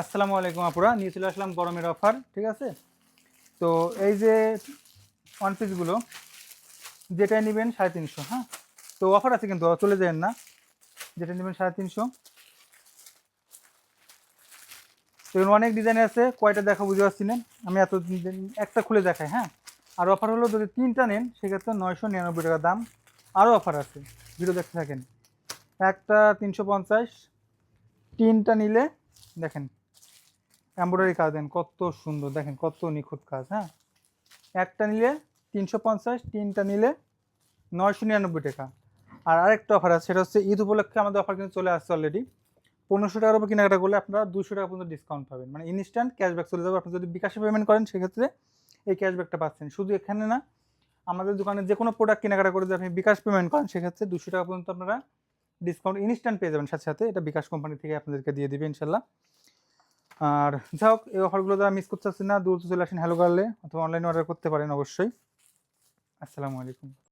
আসসালামু আলাইকুম আপুরা, নিয়ে চলে আসলাম গরমের অফার। ঠিক আছে, তো এই যে ওয়ান পিসগুলো যেটাই নেবেন 350। হ্যাঁ, তো অফার আছে কিন্তু চলে যাবেন না। যেটা নেবেন 350। তো এর অনেক ডিজাইন আছে, কয়টা দেখা বুঝতে পারছি না আমি। একটা খুলে দেখাই। হ্যাঁ, আর অফার হলো যদি তিনটা নেন সেক্ষেত্রে 999 টাকা দাম। আরও অফার আছে, ভিডিও দেখতে থাকেন। একটা 350, তিনটা নিলে দেখেন এমব্রয়ডারি কাজ দেন কত সুন্দর, দেখেন কত নিখুঁত কাজ। হ্যাঁ, একটা নিলে 350, তিনটা নিলে 999 টাকা। আর আরেকটা অফার আছে, সেটা হচ্ছে ঈদ উপলক্ষে আমাদের অফার কিন্তু চলে আসছে অলরেডি। 1500 টাকার উপর কেনাকাটা করলে আপনারা 200 টাকা পর্যন্ত ডিসকাউন্ট পাবেন, মানে ইনস্ট্যান্ট ক্যাশব্যাক চলে যাবে। আপনি যদি বিকাশে পেমেন্ট করেন সেক্ষেত্রে এই ক্যাশব্যাকটা পাচ্ছেন। শুধু এখানে না, আমাদের দোকানে যে কোনো প্রোডাক্ট কেনাকাটা করে যদি আপনি বিকাশ পেমেন্ট করেন সেক্ষেত্রে 200 টাকা পর্যন্ত আপনারা ডিসকাউন্ট ইনস্ট্যান্ট পেয়ে যাবেন। সাথে সাথে এটা বিকাশ কোম্পানি থেকে আপনাদেরকে দিয়ে দিবে ইনশাল্লাহ। আর যাই হোক, এই অফারগুলো যারা মিস করতে চাচ্ছেন না, দ্রুত চলে আসেন হ্যালো গার্লে, অথবা অনলাইনে অর্ডার করতে পারেন অবশ্যই। আসসালামু আলাইকুম।